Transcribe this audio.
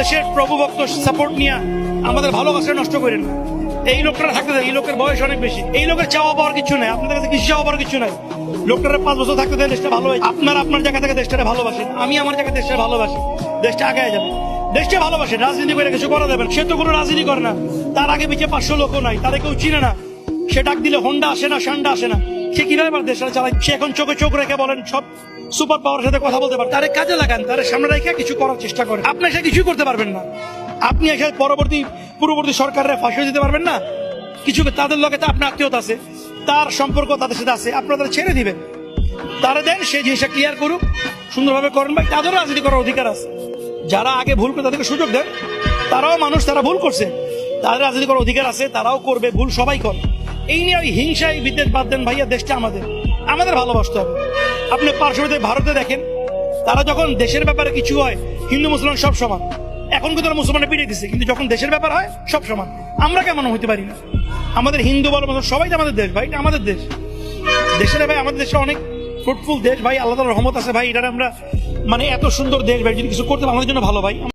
দেশের প্রভুভক্ত সাপোর্ট নিয়ে আমাদের ভালোবাসা নষ্ট করেন না। এই লোকটা থাকতে দেন, এই লোকের বয়স অনেক বেশি, এই লোকের চাওয়া পাওয়ার কিছু নাই, আপনাদের কাছে কিছু চাওয়া পাওয়ার কিছু নাই। লোকটারা 5 বছর থাকতে দেন, দেশটা ভালো হয়। আপনারা আপনার জায়গা থেকে দেশটাকে ভালোবাসেন, আমি আমার জায়গায় দেশটা ভালোবাসি, দেশটা আগায় যাবে। দেশটা ভালোবাসেন, রাজনীতি করে কিছু করা দেবেন। সে তো কোনো রাজনীতি করে না, তার আগে পিছিয়ে 500 লোকও নাই, তারা কেউ চিনে না। সে ডাক দিলে হোন্ডা আসে না, সান্ডা আসে না। সে কিভাবে দেশটা চালায়? সে এখন চোখে চোখ রেখে বলেন সব সুপার পাওয়ার সাথে কথা বলতে পারে। তারে কাজে লাগান, তারে সামনে রেখে কিছু করার চেষ্টা করেন। আপনি এসে কিছুই করতে পারবেন না। আপনি এসে পূর্ববর্তী সরকারের ফাঁসিয়ে দিতে পারবেন না। কিছু তাদের লগে আপনার আত্মীয়তা আছে, তার সম্পর্ক তাদের সাথে আছে, আপনারা ছেড়ে দিবেন, তারা দেন সেই জিনিসটা ক্লিয়ার করুক, সুন্দরভাবে করেন। ভাই তাদেরও রাজনীতি করার অধিকার আছে। যারা আগে ভুল করে তাদেরকে সুযোগ দেন, তারাও মানুষ, তারা ভুল করছে, তাদের রাজনীতি করার অধিকার আছে, তারাও করবে, ভুল সবাই করে। এই নিয়ে ওই হিংসায় বিদ্বেষ বাদ দেন ভাইয়া। দেশটা আমাদের ভালোবাসতে হবে। আপনি পার্শ্ববর্তী ভারতে দেখেন, তারা যখন দেশের ব্যাপারে কিছু হয়, হিন্দু মুসলমান সব সমান। এখন কিন্তু তারা মুসলমানের পিটিয়ে দিচ্ছে, কিন্তু যখন দেশের ব্যাপার হয় সব সমান। আমরা কেমন হইতে পারি না? আমাদের হিন্দু বলো মুসলমান সবাই তো আমাদের দেশ ভাই, আমাদের দেশ। দেশের ভাই আমাদের দেশটা অনেক ফ্রুটফুল দেশ ভাই, আল্লাহ তাআলার রহমত আছে ভাই। এটা আমরা মানে এত সুন্দর দেশ ভাই, যদি কিছু করতে আমাদের জন্য ভালো ভাই।